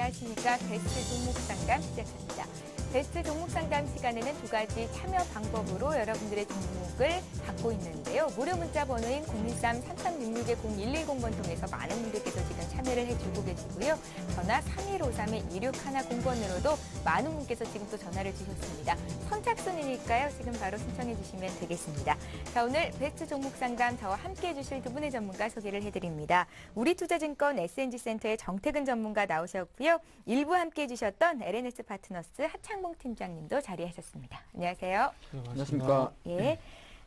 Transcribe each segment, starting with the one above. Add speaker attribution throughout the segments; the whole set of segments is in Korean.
Speaker 1: 안녕하십니까. 베스트 종목 상담 시작합니다. 베스트 종목 상담 시간에는 두 가지 참여 방법으로 여러분들의 종목을 받고 있는데요. 무료 문자 번호인 013-3366-0110번 통해서 많은 분들께서 지금 참여를 해주고 계시고요. 전화 3153-2610번으로도 많은 분께서 지금 또 전화를 주셨습니다. 선착순이니까요. 지금 바로 신청해 주시면 되겠습니다. 자, 오늘 베스트 종목 상담 저와 함께 해주실 두 분의 전문가 소개를 해드립니다. 우리투자증권 SNG센터의 정태근 전문가 나오셨고요. 일부 함께 해주셨던 LNS 파트너스 하창봉 팀장님도 자리하셨습니다. 안녕하세요.
Speaker 2: 네, 안녕하십니까.
Speaker 1: 예.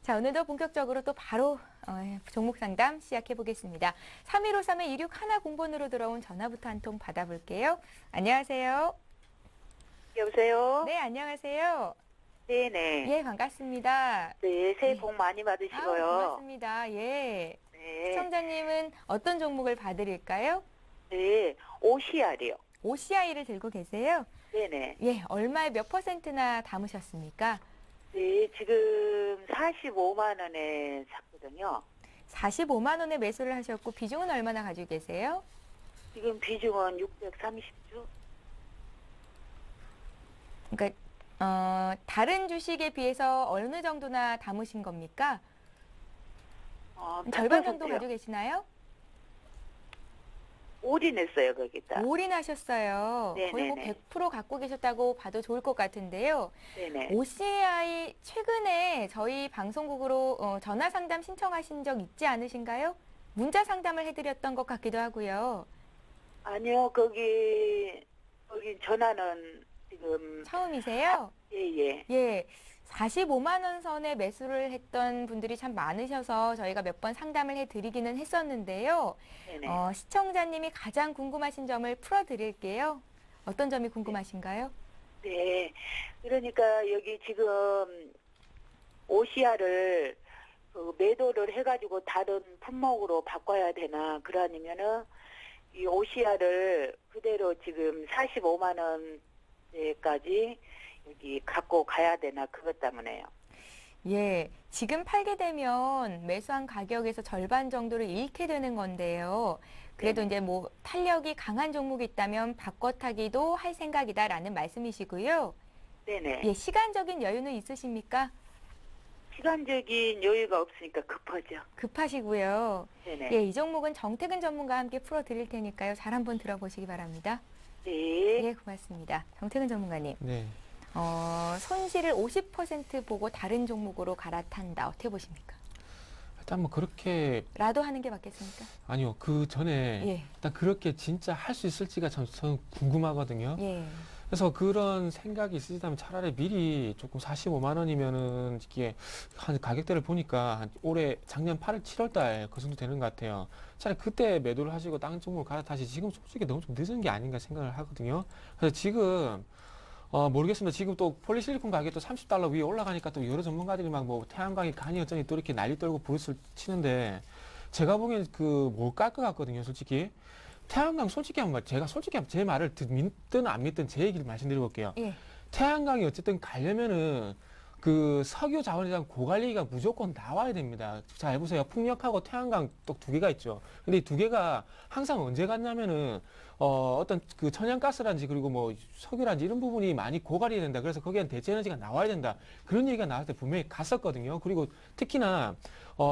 Speaker 1: 자, 오늘도 본격적으로 또 바로 종목 상담 시작해 보겠습니다. 3153-2610번으로 들어온 전화부터 한 통 받아볼게요. 안녕하세요.
Speaker 3: 여보세요?
Speaker 1: 네, 안녕하세요.
Speaker 3: 네네.
Speaker 1: 예, 반갑습니다.
Speaker 3: 네, 새해 복 많이 받으시고요.
Speaker 1: 고맙습니다. 예.
Speaker 3: 네.
Speaker 1: 시청자님은 어떤 종목을 봐드릴까요?
Speaker 3: 네, OCR이요.
Speaker 1: OCI를 들고 계세요?
Speaker 3: 네네.
Speaker 1: 예, 얼마에 몇 퍼센트나 담으셨습니까?
Speaker 3: 네, 지금 45만 원에 샀거든요.
Speaker 1: 45만 원에 매수를 하셨고 비중은 얼마나 가지고 계세요?
Speaker 3: 지금 비중은 630주?
Speaker 1: 그러니까 다른 주식에 비해서 어느 정도나 담으신 겁니까? 절반 정도
Speaker 3: 100%요.
Speaker 1: 가지고 계시나요?
Speaker 3: 올인했어요, 거기다.
Speaker 1: 올인하셨어요. 거의 뭐
Speaker 3: 네네네.
Speaker 1: 100% 갖고 계셨다고 봐도 좋을 것 같은데요.
Speaker 3: 네네.
Speaker 1: OCI 최근에 저희 방송국으로 전화 상담 신청하신 적 있지 않으신가요? 문자 상담을 해드렸던 것 같기도 하고요.
Speaker 3: 아니요, 거기 전화는 지금.
Speaker 1: 처음이세요?
Speaker 3: 예.
Speaker 1: 예. 45만 원 선에 매수를 했던 분들이 참 많으셔서 저희가 몇 번 상담을 해드리기는 했었는데요.
Speaker 3: 네네.
Speaker 1: 시청자님이 가장 궁금하신 점을 풀어드릴게요. 어떤 점이 궁금하신가요?
Speaker 3: 네. 그러니까 여기 지금 OCR을 매도를 해가지고 다른 품목으로 바꿔야 되나, 그러냐면은 이 OCR을 그대로 지금 45만 원대까지 여기 갖고 가야 되나, 그것 때문에요.
Speaker 1: 예, 지금 팔게 되면 매수한 가격에서 절반 정도를 잃게 되는 건데요. 그래도 이제 뭐 탄력이 강한 종목이 있다면 바꿔 타기도 할 생각이다라는 말씀이시고요.
Speaker 3: 네네.
Speaker 1: 예, 시간적인 여유는 있으십니까?
Speaker 3: 시간적인 여유가 없으니까 급하죠.
Speaker 1: 급하시고요.
Speaker 3: 네네.
Speaker 1: 예, 이 종목은 정태근 전문가와 함께 풀어드릴 테니까요. 잘 한번 들어보시기 바랍니다.
Speaker 3: 네.
Speaker 1: 예, 고맙습니다. 정태근 전문가님.
Speaker 2: 네.
Speaker 1: 손실을 50% 보고 다른 종목으로 갈아탄다. 어떻게 보십니까?
Speaker 2: 일단 뭐 그렇게
Speaker 1: 라도 하는 게 맞겠습니까?
Speaker 2: 아니요. 그 전에
Speaker 1: 예.
Speaker 2: 일단 그렇게 진짜 할 수 있을지가 저는 궁금하거든요.
Speaker 1: 예.
Speaker 2: 그래서 그런 생각이 있으시다면 차라리 미리 조금 45만 원이면은 이게 한 가격대를 보니까 한 올해 작년 8월 7월 달 그 정도 되는 것 같아요. 차라리 그때 매도를 하시고 다른 종목을 갈아타시. 지금 솔직히 너무 좀 늦은 게 아닌가 생각을 하거든요. 그래서 지금 모르겠습니다. 지금 또 폴리실리콘 가격이 또 $30 위에 올라가니까 또 여러 전문가들이 막 뭐 태양광이 간이 어쩌니 또 이렇게 난리 떨고 부르스를 치는데, 제가 보기엔 못 갈 것 같거든요, 솔직히. 태양광 솔직히 한번 제 말을 믿든 안 믿든 제 얘기를 말씀드려 볼게요.
Speaker 1: 예.
Speaker 2: 태양광이 어쨌든 가려면은 그 석유 자원에 대한 고관리가 무조건 나와야 됩니다. 자, 해보세요. 풍력하고 태양광 또 두 개가 있죠. 근데 이 두 개가 항상 언제 갔냐면은 어떤 그 천연가스라든지 그리고 뭐 석유라든지 이런 부분이 많이 고갈이 된다. 그래서 거기에 대체 에너지가 나와야 된다. 그런 얘기가 나올 때 분명히 갔었거든요. 그리고 특히나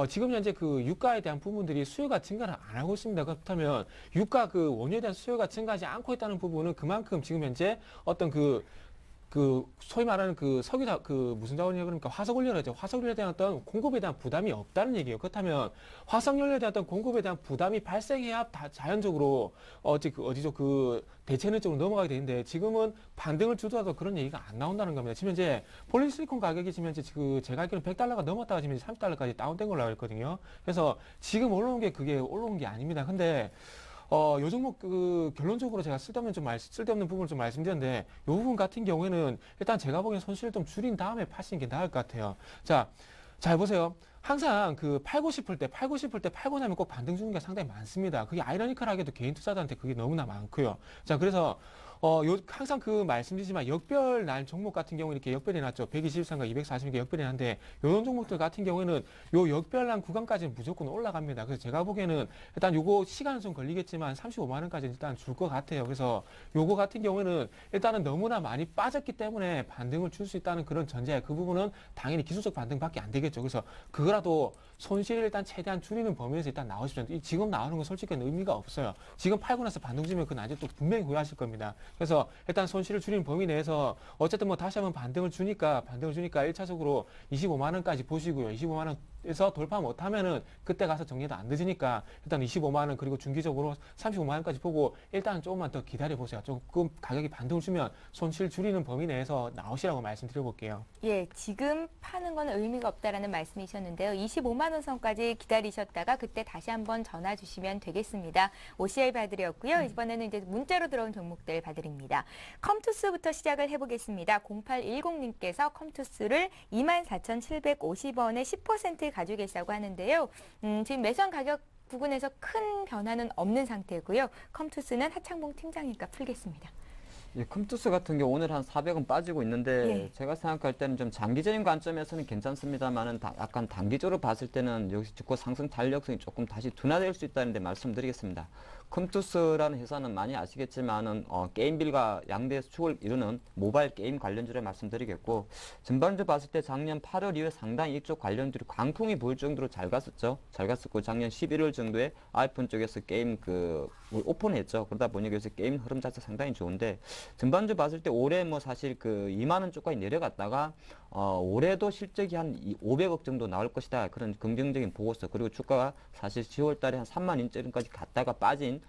Speaker 2: 지금 현재 그 유가에 대한 부분들이 수요가 증가를 안 하고 있습니다. 그렇다면 유가 그 원유에 대한 수요가 증가하지 않고 있다는 부분은 그만큼 지금 현재 어떤 소위 말하는 그 무슨 자원이냐 그러니까 화석연료에 대한 어떤 공급에 대한 부담이 없다는 얘기예요. 그렇다면 화석연료에 대한 어떤 공급에 대한 부담이 발생해야 자연적으로 대체 에너지로 넘어가게 되는데, 지금은 반등을 주더라도 그런 얘기가 안 나온다는 겁니다. 지금 현재 폴리실리콘 가격이 지금 현재 제가 알기로는 $100가 넘었다가 지금 $30까지 다운된 걸로 알고 있거든요. 그래서 지금 그게 올라온 게 아닙니다. 근데 요 종목 결론적으로 제가 쓸데없는 부분을 좀 말씀드렸는데, 요 부분 같은 경우에는 일단 제가 보기엔 손실을 좀 줄인 다음에 파시는 게 나을 것 같아요. 자, 잘 보세요. 항상 팔고 싶을 때 팔고 나면 꼭 반등 주는 게 상당히 많습니다. 그게 아이러니컬하게도 개인 투자자한테 그게 너무나 많고요. 자, 그래서 항상 그 말씀드리지만 역별 난 종목 같은 경우는 이렇게 역별이 났죠. 123과 240개 역별이 났는데 이런 종목들 같은 경우에는 요 역별 난 구간까지는 무조건 올라갑니다. 그래서 제가 보기에는 일단 요거 시간은 좀 걸리겠지만 35만 원까지는 일단 줄 것 같아요. 그래서 요거 같은 경우에는 일단은 너무나 많이 빠졌기 때문에 반등을 줄 수 있다는 그런 전제, 그 부분은 당연히 기술적 반등밖에 안 되겠죠. 그래서 그거라도 손실을 일단 최대한 줄이는 범위에서 일단 나오십시오. 지금 나오는 건 솔직히 의미가 없어요. 지금 팔고 나서 반등 주면 그건 나중에 또 분명히 후회하실 겁니다. 그래서 일단 손실을 줄이는 범위 내에서 어쨌든 뭐 다시 한번 반등을 주니까 1차적으로 25만 원까지 보시고요. 25만 원에서 돌파 못하면은 그때 가서 정리도 안 늦으니까 일단 25만 원 그리고 중기적으로 35만 원까지 보고 일단 조금만 더 기다려 보세요. 조금 가격이 반등을 주면 손실 줄이는 범위 내에서 나오시라고 말씀드려 볼게요.
Speaker 1: 예, 지금 파는 건 의미가 없다라는 말씀이셨는데요. 25만 원 선까지 기다리셨다가 그때 다시 한번 전화 주시면 되겠습니다. OCI 봐드렸고요. 이번에는 이제 문자로 들어온 종목들 봐드립니다. 컴투스부터 시작을 해보겠습니다. 0810님께서 컴투스를 24,750원에 10% 가지고 계시다고 하는데요. 지금 매수한 가격 부근에서 큰 변화는 없는 상태고요. 컴투스는 하창봉 팀장님과 풀겠습니다.
Speaker 4: 예, 컴투스 같은 경우 오늘 한 400원 빠지고 있는데
Speaker 1: 예.
Speaker 4: 제가 생각할 때는 좀 장기적인 관점에서는 괜찮습니다만은 약간 단기적으로 봤을 때는 여기서 주가 상승 탄력성이 조금 다시 둔화될 수 있다는 데 말씀드리겠습니다. 컴투스라는 회사는 많이 아시겠지만은 게임빌과 양대 수축을 이루는 모바일 게임 관련주를 말씀드리겠고, 전반적으로 봤을 때 작년 8월 이후에 상당히 이쪽 관련주로 광풍이 보일 정도로 잘 갔었죠. 잘 갔었고 작년 11월 정도에 아이폰 쪽에서 게임 오픈했죠. 그러다 보니 그래서 게임 흐름 자체 상당히 좋은데, 전반적으로 봤을 때 올해 뭐 사실 2만 원 쪽까지 내려갔다가 올해도 실적이 한 500억 정도 나올 것이다. 그런 긍정적인 보고서, 그리고 주가가 사실 10월 달에 한 3만 인대까지 갔다가 빠진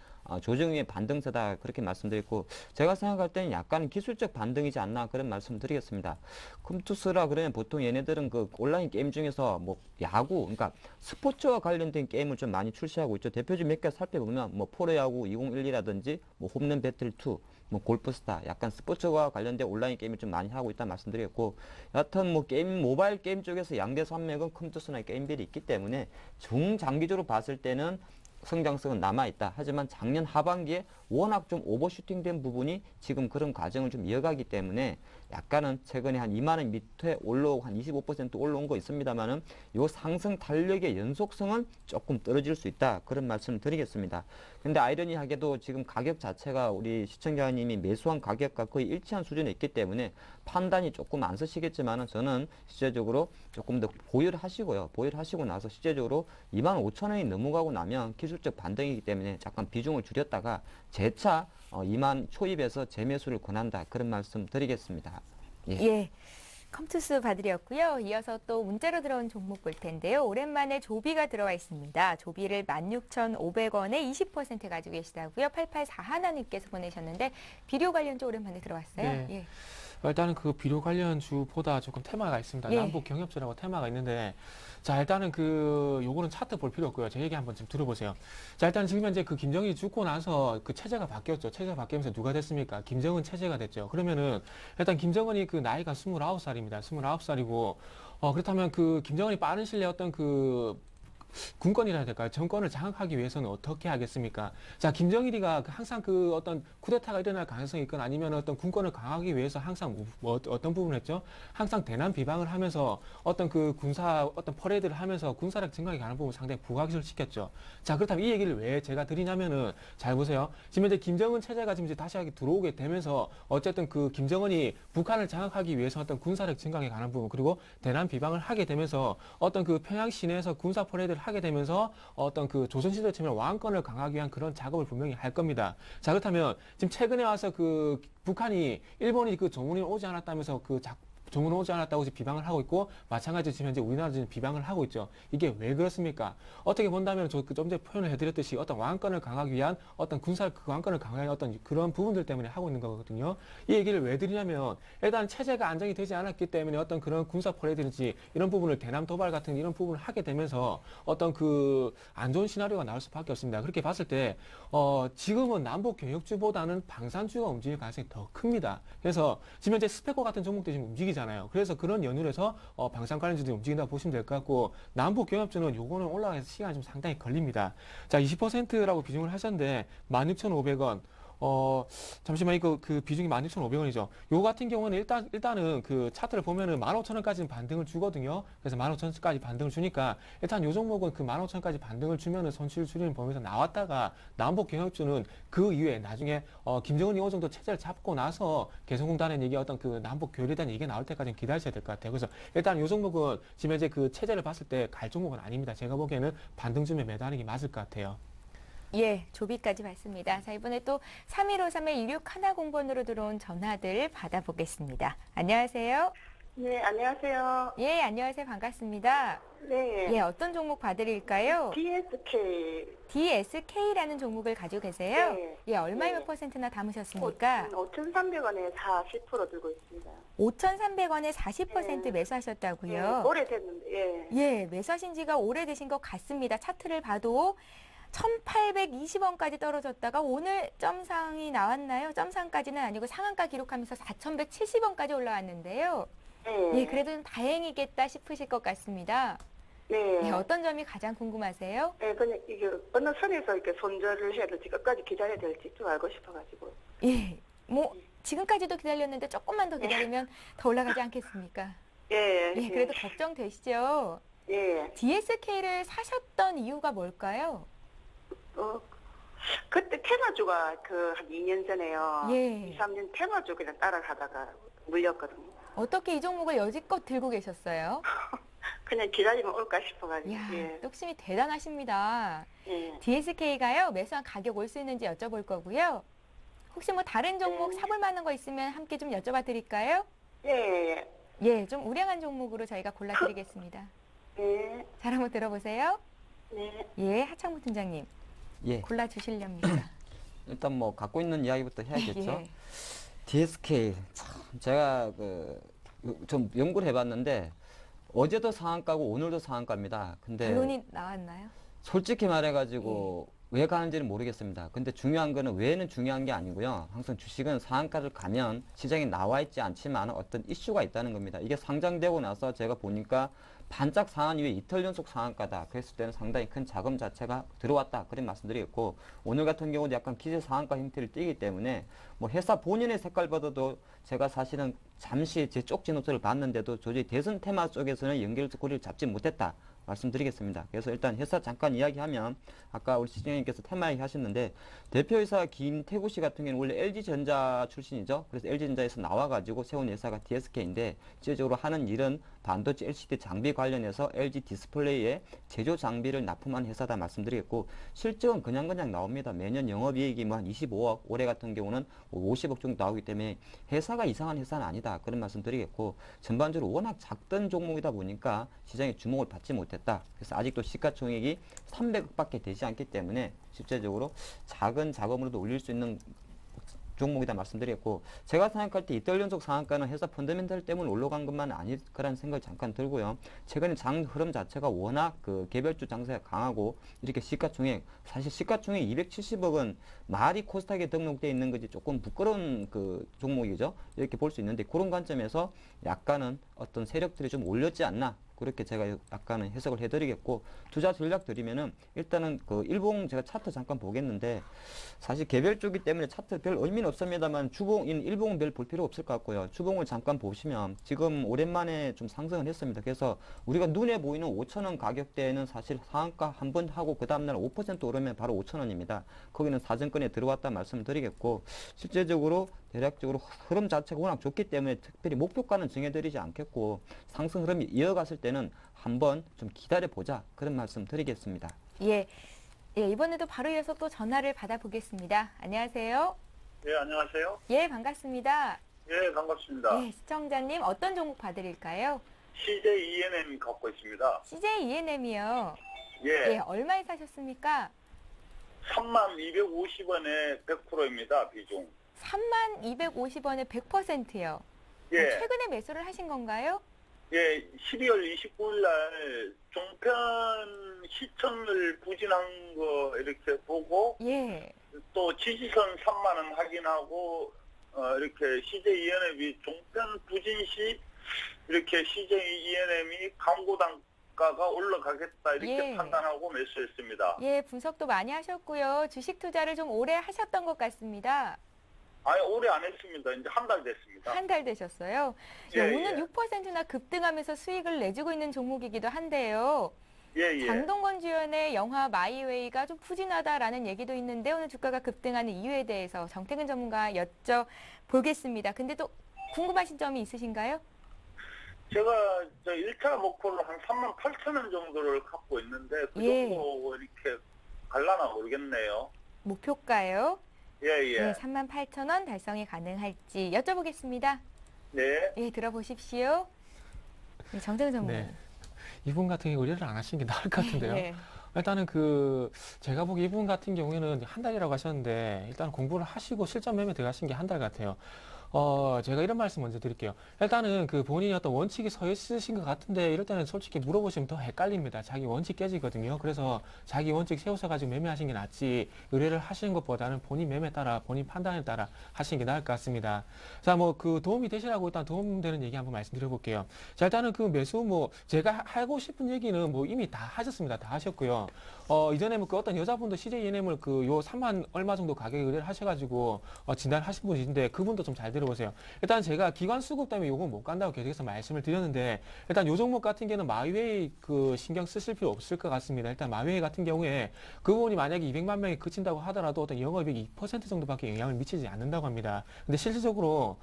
Speaker 4: 조정의 반등세다, 그렇게 말씀드렸고, 제가 생각할 때는 약간 기술적 반등이지 않나, 그런 말씀드리겠습니다. 컴투스라 그러면 보통 얘네들은 그 온라인 게임 중에서 뭐 야구, 그러니까 스포츠와 관련된 게임을 좀 많이 출시하고 있죠. 대표적 몇 개 살펴보면 뭐 프로야구 2012라든지 뭐 홈런 배틀 2, 뭐 골프스타, 약간 스포츠와 관련된 온라인 게임을 좀 많이 하고 있다 말씀드렸고, 여하튼 뭐 모바일 게임 쪽에서 양대 산맥은 컴투스나 게임빌이 있기 때문에 중장기적으로 봤을 때는 성장성은 남아있다. 하지만 작년 하반기에 워낙 좀 오버슈팅된 부분이 지금 그런 과정을 좀 이어가기 때문에 약간은 최근에 한 2만 원 밑에 올라오고 한 25% 올라온 거 있습니다만은 요 상승 탄력의 연속성은 조금 떨어질 수 있다. 그런 말씀을 드리겠습니다. 근데 아이러니하게도 지금 가격 자체가 우리 시청자님이 매수한 가격과 거의 일치한 수준에 있기 때문에 판단이 조금 안 서시겠지만은 저는 실제적으로 조금 더 보유를 하시고요. 보유를 하시고 나서 실제적으로 25,000원이 넘어가고 나면 기술적 반등이기 때문에 잠깐 비중을 줄였다가 재차 2만 초입에서 재매수를 권한다. 그런 말씀 드리겠습니다. 예.
Speaker 1: 예. 컴투스 봐드렸고요. 이어서 또 문자로 들어온 종목 볼 텐데요. 오랜만에 조비가 들어와 있습니다. 조비를 16,500원에 20% 가지고 계시다고요. 8841님께서 보내셨는데 비료 관련주 오랜만에 들어왔어요.
Speaker 2: 네.
Speaker 1: 예.
Speaker 2: 일단은 그 비료 관련주보다 조금 테마가 있습니다.
Speaker 1: 예.
Speaker 2: 남북 경협주라고 테마가 있는데, 자, 일단은 요거는 차트 볼 필요 없고요. 제 얘기 한번 좀 들어보세요. 자, 일단 지금 현재 그 김정일이 죽고 나서 그 체제가 바뀌었죠. 체제가 바뀌면서 누가 됐습니까? 김정은 체제가 됐죠. 그러면은 일단 김정은이 그 나이가 29살입니다. 29살이고, 그렇다면 그 김정은이 빠른 시일 내에 어떤 군권이라 해야 될까요? 정권을 장악하기 위해서는 어떻게 하겠습니까? 자, 김정일이가 항상 그 어떤 쿠데타가 일어날 가능성이 있거나 아니면 어떤 군권을 강하기 위해서 항상 어떤 부분을 했죠? 항상 대남 비방을 하면서 어떤 어떤 퍼레이드를 하면서 군사력 증강에 관한 부분을 상당히 부각을 시켰죠. 자, 그렇다면 이 얘기를 왜 제가 드리냐면은, 잘 보세요. 지금 이제 김정은 체제가 지금 이제 다시 들어오게 되면서 어쨌든 그 김정은이 북한을 장악하기 위해서 어떤 군사력 증강에 관한 부분, 그리고 대남 비방을 하게 되면서 어떤 그 평양 시내에서 군사 퍼레이드를 하게 되면서 어떤 그 조선시대 처럼 왕권을 강화하기 위한 그런 작업을 분명히 할 겁니다. 자, 그렇다면 지금 최근에 와서 그 북한이 일본이 그 조문이 오지 않았다면서 조문 오지 않았다고 비방을 하고 있고, 마찬가지로 지금 현재 우리나라도 지금 비방을 하고 있죠. 이게 왜 그렇습니까? 어떻게 본다면 좀 전에 표현을 해드렸듯이 어떤 왕권을 강하기 위한 어떤 왕권을 강화하기 위한 어떤 그런 부분들 때문에 하고 있는 거거든요. 이 얘기를 왜 드리냐면, 일단 체제가 안정이 되지 않았기 때문에 어떤 그런 군사 퍼레이드든지 이런 부분을 대남 도발 같은 이런 부분을 하게 되면서 어떤 안 좋은 시나리오가 나올 수밖에 없습니다. 그렇게 봤을 때 지금은 남북 경협주보다는 방산주가 움직일 가능성이 더 큽니다. 그래서 지금 현재 스페코 같은 종목들이 지금 움직이잖아요. 그래서 그런 연유로 해서 방산 관련주들이 움직인다고 보시면 될 것 같고, 남북 경협주는 요거는 올라가서 시간이 좀 상당히 걸립니다. 자, 20%라고 비중을 하셨는데 16,500원. 잠시만, 그 비중이 16,500원이죠. 요 같은 경우는 일단은 그 차트를 보면은 15,000원까지는 반등을 주거든요. 그래서 15,000원까지 반등을 주니까 일단 요 종목은 그 15,000원까지 반등을 주면은 손실을 줄이는 범위에서 나왔다가 남북 경협주는 그 이후에 나중에 김정은이 어느 정도 체제를 잡고 나서 개성공단의 얘기 어떤 그 남북 교류에 대한 얘기가 나올 때까지는 기다리셔야 될 것 같아요. 그래서 일단 요 종목은 지금 현재 그 체제를 봤을 때 갈 종목은 아닙니다. 제가 보기에는 반등쯤에 매달리는 게 맞을 것 같아요.
Speaker 1: 예, 조비까지 봤습니다. 자, 이번에 또 3153-16 하나공번으로 들어온 전화들 받아보겠습니다. 안녕하세요.
Speaker 5: 네, 안녕하세요.
Speaker 1: 예, 안녕하세요. 반갑습니다.
Speaker 5: 네.
Speaker 1: 예, 어떤 종목 봐드릴까요?
Speaker 5: DSK.
Speaker 1: DSK라는 종목을 가지고 계세요?
Speaker 5: 네.
Speaker 1: 예, 얼마에
Speaker 5: 네.
Speaker 1: 몇 퍼센트나 담으셨습니까?
Speaker 5: 5,300원에 40% 들고 있습니다.
Speaker 1: 5,300원에 40%
Speaker 5: 네.
Speaker 1: 매수하셨다고요?
Speaker 5: 네, 오래됐는데, 예.
Speaker 1: 예, 매수하신 지가 오래되신 것 같습니다. 차트를 봐도 1,820원까지 떨어졌다가 오늘 점상이 나왔나요? 점상까지는 아니고 상한가 기록하면서 4,170원까지 올라왔는데요.
Speaker 5: 네.
Speaker 1: 예, 그래도 좀 다행이겠다 싶으실 것 같습니다.
Speaker 5: 네.
Speaker 1: 예, 어떤 점이 가장 궁금하세요?
Speaker 5: 네, 그냥 이게 어느 선에서 이렇게 손절을 해야 될지, 끝까지 기다려야 될지 좀 알고 싶어가지고.
Speaker 1: 예, 뭐 지금까지도 기다렸는데 조금만 더 기다리면 더 올라가지 않겠습니까?
Speaker 5: 예.
Speaker 1: 예, 그래도 걱정되시죠?
Speaker 5: 예.
Speaker 1: DSK를 사셨던 이유가 뭘까요?
Speaker 5: 그때 테마주가 한 2년 전에요.
Speaker 1: 예.
Speaker 5: 2, 3년 테마주 그냥 따라가다가 물렸거든요.
Speaker 1: 어떻게 이 종목을 여지껏 들고 계셨어요?
Speaker 5: 그냥 기다리면 올까 싶어가지고.
Speaker 1: 이야,
Speaker 5: 예.
Speaker 1: 욕심이 대단하십니다.
Speaker 5: 예.
Speaker 1: DSK가요, 매수한 가격 올 수 있는지 여쭤볼 거고요. 혹시 뭐 다른 종목 사볼 만한 거 있으면 함께 좀 여쭤봐 드릴까요?
Speaker 5: 예.
Speaker 1: 예, 좀 우량한 종목으로 저희가 골라드리겠습니다.
Speaker 5: 예.
Speaker 1: 잘 한번 들어보세요.
Speaker 5: 네.
Speaker 1: 예, 하창무 팀장님
Speaker 4: 예.
Speaker 1: 골라주시렵니다.
Speaker 4: 일단 뭐 갖고 있는 이야기부터 해야겠죠.
Speaker 1: 예.
Speaker 4: DSK 참 제가 좀 연구를 해봤는데 어제도 상한가고 오늘도 상한가입니다. 근데
Speaker 1: 결론이 나왔나요?
Speaker 4: 솔직히 말해가지고 왜 가는지는 모르겠습니다. 근데 중요한 거는 왜는 중요한 게 아니고요. 항상 주식은 상한가를 가면 시장에 나와 있지 않지만 어떤 이슈가 있다는 겁니다. 이게 상장되고 나서 제가 보니까 반짝 상한 이후에 이틀 연속 상한가다. 그랬을 때는 상당히 큰 자금 자체가 들어왔다. 그런 말씀드리겠고, 오늘 같은 경우도 약간 기재 상한가 형태를 띠기 때문에 뭐 회사 본인의 색깔보다도 제가 사실은 잠시 제 쪽지 노트를 봤는데도 도저히 대선 테마 쪽에서는 연결고리를 잡지 못했다. 말씀드리겠습니다. 그래서 일단 회사 잠깐 이야기하면 아까 우리 시장님께서 테마 얘기 하셨는데 대표이사 김태구 씨 같은 경우는 원래 LG전자 출신이죠. 그래서 LG전자에서 나와가지고 세운 회사가 DSK인데 실제적으로 하는 일은 반도체 LCD 장비 관련해서 LG 디스플레이에 제조 장비를 납품한 회사다 말씀드리겠고 실적은 그냥 나옵니다. 매년 영업이익이 뭐 한 25억, 올해 같은 경우는 50억 정도 나오기 때문에 회사가 이상한 회사는 아니다. 그런 말씀드리겠고 전반적으로 워낙 작던 종목이다 보니까 시장에 주목을 받지 못했다. 그래서 아직도 시가총액이 300억밖에 되지 않기 때문에 실제적으로 작은 자금으로도 올릴 수 있는 종목이다 말씀드렸고 제가 생각할 때 이틀 연속 상한가는 회사 펀더멘털 때문에 올라간 것만 아닐 거라는 생각이 잠깐 들고요. 최근에 장 흐름 자체가 워낙 그 개별주 장세가 강하고 이렇게 시가총액 사실 시가총액 270억은 말이 코스닥에 등록되어 있는 거지 조금 부끄러운 그 종목이죠. 이렇게 볼 수 있는데 그런 관점에서 약간은 어떤 세력들이 좀 올렸지 않나 그렇게 제가 약간은 해석을 해드리겠고 투자 전략 드리면은 일단은 그 일봉 제가 차트 잠깐 보겠는데 사실 개별주기 때문에 차트 별 의미는 없습니다만 주봉인 일봉은 별 볼 필요 없을 것 같고요. 주봉을 잠깐 보시면 지금 오랜만에 좀 상승을 했습니다. 그래서 우리가 눈에 보이는 5,000원 가격대에는 사실 상한가 한 번 하고 그 다음날 5% 오르면 바로 5,000원입니다. 거기는 사정권에 들어왔다 말씀드리겠고 실제적으로 대략적으로 흐름 자체가 워낙 좋기 때문에 특별히 목표가는 정해드리지 않겠고 상승 흐름이 이어갔을 때는 한번 좀 기다려보자 그런 말씀 드리겠습니다.
Speaker 1: 예, 이번에도 바로 이어서 또 전화를 받아보겠습니다. 안녕하세요.
Speaker 6: 예, 안녕하세요.
Speaker 1: 예, 반갑습니다.
Speaker 6: 예, 반갑습니다.
Speaker 1: 예, 시청자님 어떤 종목 봐드릴까요?
Speaker 6: CJ ENM 갖고 있습니다.
Speaker 1: CJ ENM이요.
Speaker 6: 예,
Speaker 1: 예, 얼마에 사셨습니까?
Speaker 6: 32,50원에 100%입니다, 비중.
Speaker 1: 32,250원에 100%요.
Speaker 6: 예,
Speaker 1: 최근에 매수를 하신 건가요?
Speaker 6: 예, 12월 29일 날 종편 시청을 부진한 거 이렇게 보고
Speaker 1: 예.
Speaker 6: 또 지지선 3만 원 확인하고 이렇게 CJ ENM이 종편 부진 시 이렇게 CJ ENM이 광고당 주가가 올라가겠다 이렇게
Speaker 1: 예.
Speaker 6: 판단하고 매수했습니다.
Speaker 1: 예, 분석도 많이 하셨고요. 주식 투자를 좀 오래 하셨던 것 같습니다.
Speaker 6: 아니 오래 안 했습니다. 이제 한 달 됐습니다.
Speaker 1: 한 달 되셨어요. 예,
Speaker 6: 예,
Speaker 1: 오늘
Speaker 6: 예.
Speaker 1: 6%나 급등하면서 수익을 내주고 있는 종목이기도 한데요.
Speaker 6: 예, 예.
Speaker 1: 장동건 주연의 영화 마이웨이가 좀 푸진하다라는 얘기도 있는데 오늘 주가가 급등하는 이유에 대해서 정태근 전문가 여쭤보겠습니다. 근데 또 궁금하신 점이 있으신가요?
Speaker 6: 제가 저 1차 목표를 한 38,000원 정도를 갖고 있는데 그
Speaker 1: 예.
Speaker 6: 정도 이렇게 갈라나 모르겠네요.
Speaker 1: 목표가요?
Speaker 6: 예, 예.
Speaker 1: 네, 38,000원 달성이 가능할지 여쭤보겠습니다.
Speaker 6: 네.
Speaker 1: 예, 들어보십시오. 네, 정태근 전문가.
Speaker 2: 네. 이분 같은 경우 의뢰를 안 하시는 게 나을 것 같은데요.
Speaker 1: 예.
Speaker 2: 일단은 제가 보기 이분 같은 경우에는 한 달이라고 하셨는데, 일단 공부를 하시고 실전 매매 들어가신 게 한 달 같아요. 제가 이런 말씀 먼저 드릴게요. 일단은 본인이 어떤 원칙이 서 있으신 것 같은데, 이럴 때는 솔직히 물어보시면 더 헷갈립니다. 자기 원칙 깨지거든요. 그래서 자기 원칙 세우셔가지고 매매하시는 게 낫지, 의뢰를 하시는 것보다는 본인 매매 따라, 본인 판단에 따라 하시는 게 나을 것 같습니다. 자, 도움이 되시라고 일단 도움되는 얘기 한번 말씀드려볼게요. 자, 일단은 매수, 제가 하고 싶은 얘기는 이미 다 하셨습니다. 다 하셨고요. 이전에 어떤 여자분도 CJENM을 요 3만 얼마 정도 가격에 의뢰를 하셔가지고, 진단하신 분이신데, 그분도 좀 잘 들어보세요. 일단 제가 기관 수급 때문에 요건 못 간다고 계속해서 말씀을 드렸는데, 일단 요 종목 같은 경우는 마이웨이 신경 쓰실 필요 없을 것 같습니다. 일단 마이웨이 같은 경우에 그 부분이 만약에 200만 명이 그친다고 하더라도 어떤 영업이익 2% 정도밖에 영향을 미치지 않는다고 합니다. 근데 실질적으로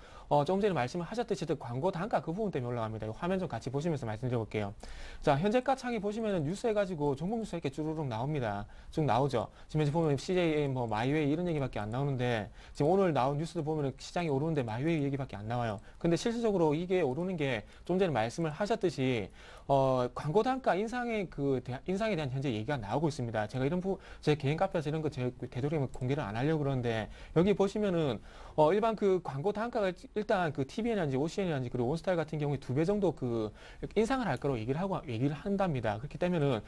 Speaker 2: 조금 전에 말씀을 하셨듯이 광고 단가 그 부분 때문에 올라갑니다. 이 화면 좀 같이 보시면서 말씀드려볼게요. 자, 현재가 창이 보시면은 뉴스 해가지고 종목 뉴스 이렇게 쭈루룩 나옵니다. 쭉 나오죠. 지금 현재 보면 CJ 마이웨이 이런 얘기밖에 안 나오는데, 지금 오늘 나온 뉴스도 보면은 시장이 오르는데 마이웨이 얘기밖에 안 나와요. 근데 실질적으로 이게 오르는 게 좀 전에 말씀을 하셨듯이 광고 단가 인상에 인상에 대한 현재 얘기가 나오고 있습니다. 제가 제 개인 카페에서 이런 거 되도록이면 공개를 안 하려고 그러는데, 여기 보시면은 일반 광고 단가가 일단 TVN이라든지 OCN이라든지 그리고 온스타일 같은 경우에 2배 정도 인상을 할 거라고 얘기를 한답니다. 그렇기 때문에는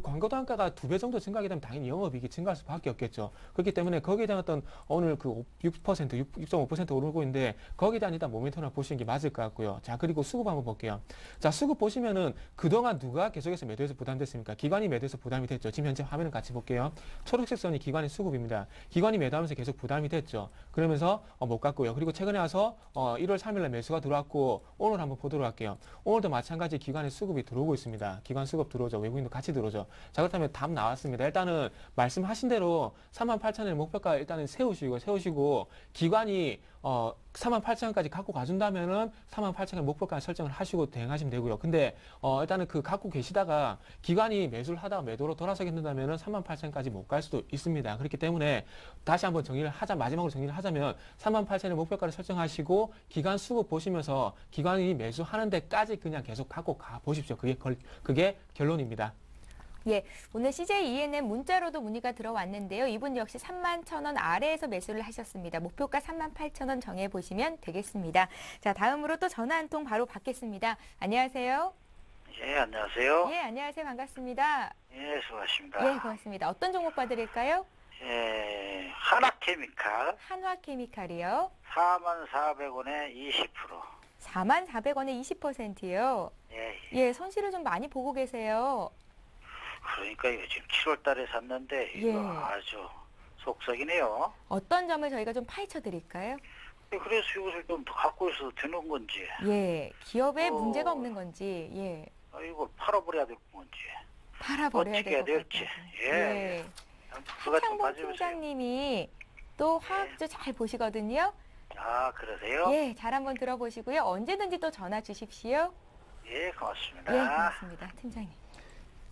Speaker 2: 광고 단가가 2배 정도 증가하게 되면 당연히 영업이익이 증가할 수밖에 없겠죠. 그렇기 때문에 거기에 대한 어떤 오늘 6.5% 오르고 있는데, 거기에 대한 일단 모멘텀을 보시는 게 맞을 것 같고요. 자, 그리고 수급 한번 볼게요. 자, 수급 보시면은 그동안 누가 계속해서 매도해서 부담됐습니까? 기관이 매도해서 부담이 됐죠. 지금 현재 화면을 같이 볼게요. 초록색 선이 기관의 수급입니다. 기관이 매도하면서 계속 부담이 됐죠. 그러면서 못 갔고요. 그리고 최근에 와서 1월 3일날 매수가 들어왔고, 오늘 한번 보도록 할게요. 오늘도 마찬가지 기관의 수급이 들어오고 있습니다. 기관 수급 들어오죠. 외국인도 같이 들어오죠. 자, 그렇다면 답 나왔습니다. 일단은 말씀하신 대로 38,000원의 목표가 일단은 세우시고 기관이 38,000원까지 갖고 가준다면은 38,000원 목표가 설정을 하시고 대응하시면 되고요. 근데 일단은 갖고 계시다가 기관이 매수를 하다가 매도로 돌아서게 된다면은 38,000원까지 못 갈 수도 있습니다. 그렇기 때문에 다시 한번 마지막으로 정리를 하자면 38,000원의 목표가를 설정하시고 기관 수급 보시면서 기관이 매수하는 데까지 그냥 계속 갖고 가 보십시오. 그게 결론입니다.
Speaker 1: 예, 오늘 CJENM 문자로도 문의가 들어왔는데요. 이분 역시 31,000원 아래에서 매수를 하셨습니다. 목표가 38,000원 정해보시면 되겠습니다. 자, 다음으로 또 전화 한 통 바로 받겠습니다. 안녕하세요.
Speaker 7: 예, 안녕하세요.
Speaker 1: 예, 안녕하세요. 반갑습니다.
Speaker 7: 예, 수고하십니다.
Speaker 1: 예, 고맙습니다. 어떤 종목 봐드릴까요?
Speaker 7: 예, 하나케미칼
Speaker 1: 한화케미칼이요.
Speaker 7: 44,000원에 20%.
Speaker 1: 44,000원에 20%요.
Speaker 7: 예,
Speaker 1: 예, 손실을 좀 많이 보고 계세요.
Speaker 7: 그러니까 이거 지금 7월 달에 샀는데 이거
Speaker 1: 예.
Speaker 7: 아주 속썩이네요.
Speaker 1: 어떤 점을 저희가 좀 파헤쳐 드릴까요?
Speaker 7: 그래서 이것을 좀 더 갖고 있어도 되는 건지,
Speaker 1: 예, 기업에
Speaker 7: 어.
Speaker 1: 문제가 없는 건지, 예,
Speaker 7: 이걸 팔아버려야 될 건지,
Speaker 1: 팔아버려야
Speaker 7: 어떻게
Speaker 1: 될
Speaker 7: 해야
Speaker 1: 것
Speaker 7: 될지.
Speaker 1: 같아요.
Speaker 7: 예. 그거 좀
Speaker 1: 한창봉
Speaker 7: 봐주세요.
Speaker 1: 팀장님이 또 화학주 잘 보시거든요.
Speaker 7: 아, 그러세요?
Speaker 1: 예, 잘 한번 들어보시고요. 언제든지 또 전화 주십시오.
Speaker 7: 예, 고맙습니다.
Speaker 1: 예, 고맙습니다. 팀장님.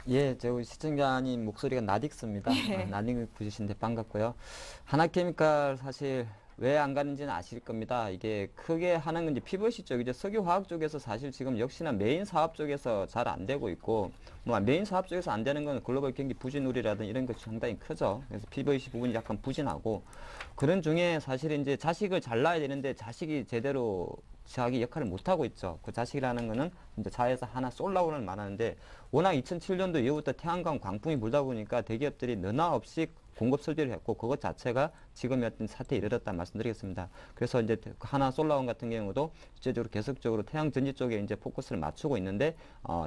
Speaker 4: 예, 저 시청자님 목소리가 낯익습니다.
Speaker 1: 예.
Speaker 4: 낯익 부르신데 반갑고요. 하나케미칼 사실 왜 안 가는지는 아실 겁니다. 이게 크게 하는 건지 PVC 쪽, 이제 석유화학 쪽에서 사실 지금 역시나 메인 사업 쪽에서 잘 안 되고 있고, 메인 사업 쪽에서 안 되는 건 글로벌 경기 부진율이라든 이런 것이 상당히 크죠. 그래서 PVC 부분이 약간 부진하고, 그런 중에 사실 이제 자식을 잘 낳아야 되는데 자식이 제대로 자기 역할을 못하고 있죠. 그 자식이라는 거는 이제 자회사 하나 솔라운을 말하는데 워낙 2007년도 이후부터 태양광 광풍이 불다 보니까 대기업들이 너나 없이 공급 설비를 했고 그것 자체가 지금의 어떤 사태에 이르렀다 말씀드리겠습니다. 그래서 이제 하나 솔라운 같은 경우도 실제적으로 계속적으로 태양 전지 쪽에 이제 포커스를 맞추고 있는데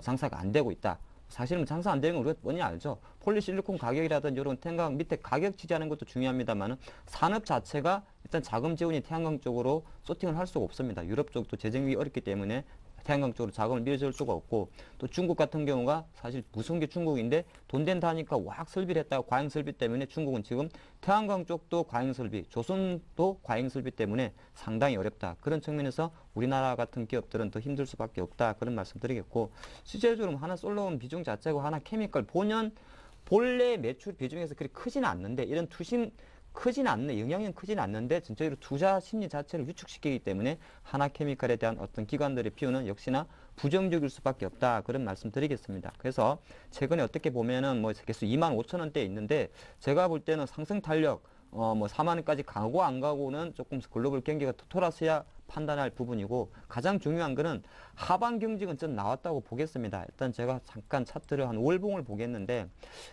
Speaker 4: 장사가 안 되고 있다. 사실은 장사 안 되는 건 우리가 뻔히 알죠. 폴리실리콘 가격이라든지 이런 태양광 밑에 가격 지지하는 것도 중요합니다만 산업 자체가 일단 자금 지원이 태양광 쪽으로 소팅을 할 수가 없습니다. 유럽 쪽도 재정이 어렵기 때문에 태양광 쪽으로 자금을 밀어줄 수가 없고 또 중국 같은 경우가 사실 무서운 게 중국인데 돈 된다 하니까 왁 설비를 했다가 과잉 설비 때문에 중국은 지금 태양광 쪽도 과잉 설비, 조선도 과잉 설비 때문에 상당히 어렵다. 그런 측면에서 우리나라 같은 기업들은 더 힘들 수밖에 없다. 그런 말씀 드리겠고 실제적으로 하나 솔로온 비중 자체고 하나 케미컬 본래 매출 비중에서 그리 크지는 않는데 이런 투심 크진 않네, 영향은 크진 않는데 전체적으로 투자 심리 자체를 위축시키기 때문에 하나케미칼에 대한 어떤 기관들의 비유는 역시나 부정적일 수밖에 없다. 그런 말씀 드리겠습니다. 그래서 최근에 어떻게 보면은 뭐 개수 25,000원대에 있는데 제가 볼 때는 상승 탄력 뭐 4만 원까지 가고 안 가고는 조금 글로벌 경기가 돌아서야 판단할 부분이고 가장 중요한 거는 하반 경직은 좀 나왔다고 보겠습니다. 일단 제가 잠깐 차트를 한 월봉을 보겠는데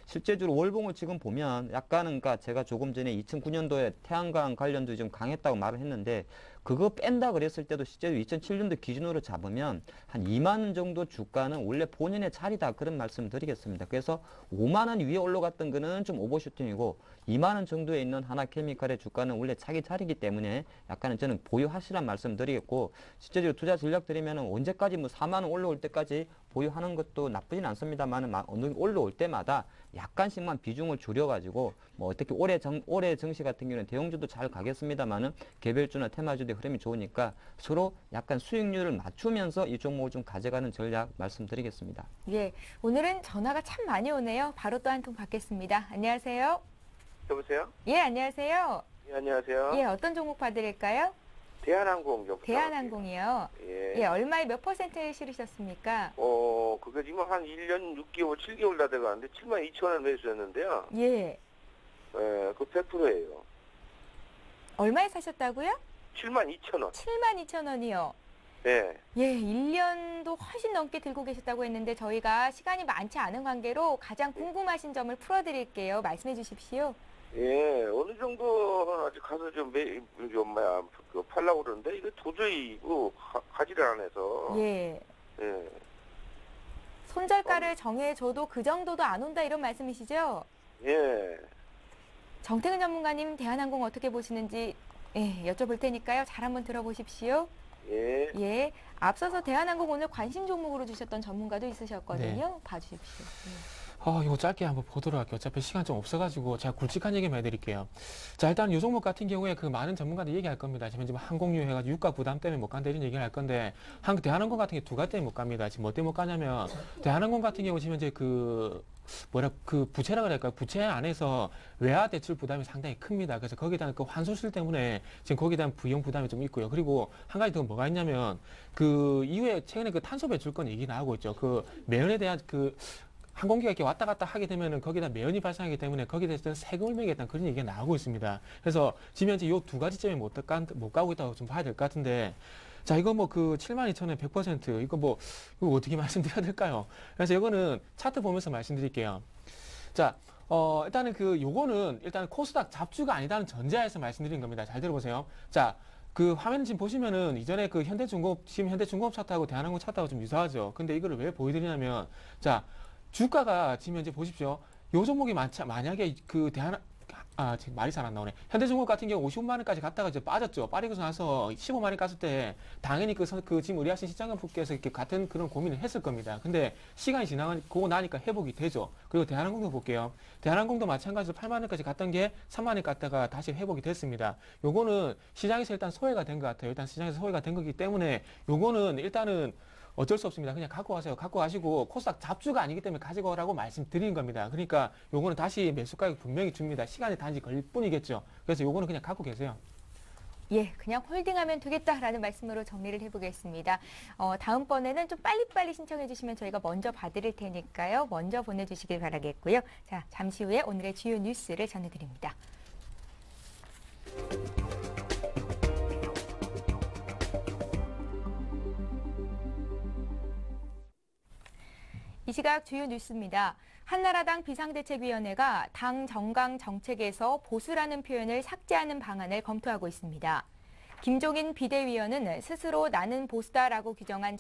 Speaker 4: 실제적으로 월봉을 지금 보면 약간은 그러니까 제가 조금 전에 2009년도에 태양광 관련도 좀 강했다고 말을 했는데 그거 뺀다 그랬을 때도 실제로 2007년도 기준으로 잡으면 한 2만 원 정도 주가는 원래 본인의 자리다 그런 말씀 드리겠습니다. 그래서 5만 원 위에 올라갔던 거는 좀 오버슈팅이고 2만 원 정도에 있는 하나케미칼의 주가는 원래 자기 자리이기 때문에 약간은 저는 보유하시란 말씀 드리겠고 실제적으로 투자 전략 드리면 언제까지 뭐 4만 원 올라올 때까지 보유하는 것도 나쁘진 않습니다만 어느 올라올 때마다 약간씩만 비중을 줄여가지고 뭐 어떻게 올해 정시 같은 경우는 대형주도 잘 가겠습니다만은 개별주나 테마주의 흐름이 좋으니까 서로 약간 수익률을 맞추면서 이 종목을 좀 가져가는 전략 말씀드리겠습니다.
Speaker 1: 예, 오늘은 전화가 참 많이 오네요. 바로 또 한 통 받겠습니다. 안녕하세요.
Speaker 8: 여보세요?
Speaker 1: 예, 안녕하세요.
Speaker 8: 예, 안녕하세요.
Speaker 1: 예, 어떤 종목 봐드릴까요?
Speaker 8: 대한항공 좀
Speaker 1: 대한항공이요.
Speaker 8: 예.
Speaker 1: 예, 얼마에 몇 % 실으셨습니까?
Speaker 8: 그게 지금 한 1년 6개월, 7개월 다 돼가는데 72,000원 매수했는데요.
Speaker 1: 예.
Speaker 8: 예, 그 100%예요.
Speaker 1: 얼마에 사셨다고요?
Speaker 8: 72,000원.
Speaker 1: 72,000원이요.
Speaker 8: 네.
Speaker 1: 예, 1년도 훨씬 넘게 들고 계셨다고 했는데 저희가 시간이 많지 않은 관계로 가장 궁금하신 점을 풀어드릴게요. 말씀해 주십시오.
Speaker 8: 예, 어느 정도 아직 가서 팔라고 그러는데 이거 도저히 가지를 안 해서.
Speaker 1: 예.
Speaker 8: 예.
Speaker 1: 손절가를 정해줘도 그 정도도 안 온다 이런 말씀이시죠?
Speaker 8: 예.
Speaker 1: 정태근 전문가님 대한항공 어떻게 보시는지 여쭤볼 테니까요. 잘 한번 들어보십시오.
Speaker 8: 예.
Speaker 1: 예. 앞서서 대한항공 오늘 관심 종목으로 주셨던 전문가도 있으셨거든요.
Speaker 2: 네.
Speaker 1: 봐주십시오.
Speaker 2: 이거 짧게 한번 보도록 할게요. 어차피 시간 좀 없어가지고 제가 굵직한 얘기만 해드릴게요. 자, 일단 이 종목 같은 경우에 그 많은 전문가들 얘기할 겁니다. 지금 항공유 해가지고 유가 부담 때문에 못 간다 이런 얘기를 할 건데 대한항공 같은 게 두 가지 때문에 못 갑니다. 지금 뭐 때문에 못 가냐면 대한항공 같은 경우 지금 이제 그 부채라 그럴까요? 부채 안에서 외화 대출 부담이 상당히 큽니다. 그래서 거기에 대한 그 환수실 때문에 지금 거기에 대한 비용 부담이 좀 있고요. 그리고 한 가지 더 뭐가 있냐면 그 이후에 최근에 그 탄소 배출권 얘기 나오고 있죠. 그 매연에 대한 그 항공기가 이렇게 왔다 갔다 하게 되면은 거기다 매연이 발생하기 때문에 거기에 대해서는 세금을 매겠다는 그런 얘기가 나오고 있습니다. 그래서 지금 현재 이 두 가지 점에 못 가고 있다고 좀 봐야 될 것 같은데, 자, 이거 뭐 그 72,000원 100% 이거 어떻게 말씀드려야 될까요? 그래서 이거는 차트 보면서 말씀드릴게요. 자, 일단은 요거는 일단 코스닥 잡주가 아니다는 전제하에서 말씀드린 겁니다. 잘 들어보세요. 자, 그 화면 지금 보시면은 이전에 그 지금 현대중공업 차트하고 대한항공 차트하고 좀 유사하죠. 근데 이거를 왜 보여드리냐면, 자, 주가가 지금 현재 보십시오. 요 종목이 만약에 지금 말이 잘 안 나오네. 현대중공업 같은 경우 55만 원까지 갔다가 이제 빠졌죠. 빠지고 나서 15만 원 갔을 때 당연히 지금 의뢰하신 시장님께서 이렇게 같은 그런 고민을 했을 겁니다. 근데 시간이 지나고 나니까 회복이 되죠. 그리고 대한항공도 볼게요. 대한항공도 마찬가지로 8만 원까지 갔던 게 3만 원 갔다가 다시 회복이 됐습니다. 요거는 시장에서 일단 소외가 된 것 같아요. 일단 시장에서 소외가 된 거기 때문에 요거는 일단은 어쩔 수 없습니다. 그냥 갖고 가세요. 갖고 가시고 코스닥 잡주가 아니기 때문에 가지고 오라고 말씀드리는 겁니다. 그러니까 요거는 다시 매수 가격 분명히 줍니다. 시간이 단지 걸릴 뿐이겠죠. 그래서 요거는 그냥 갖고 계세요.
Speaker 1: 예, 그냥 홀딩하면 되겠다라는 말씀으로 정리를 해보겠습니다. 다음번에는 좀 빨리빨리 신청해 주시면 저희가 먼저 봐드릴 테니까요. 먼저 보내주시길 바라겠고요. 자, 잠시 후에 오늘의 주요 뉴스를 전해드립니다. 이 시각 주요 뉴스입니다. 한나라당 비상대책위원회가 당 정강 정책에서 보수라는 표현을 삭제하는 방안을 검토하고 있습니다. 김종인 비대위원은 스스로 나는 보수다라고 규정한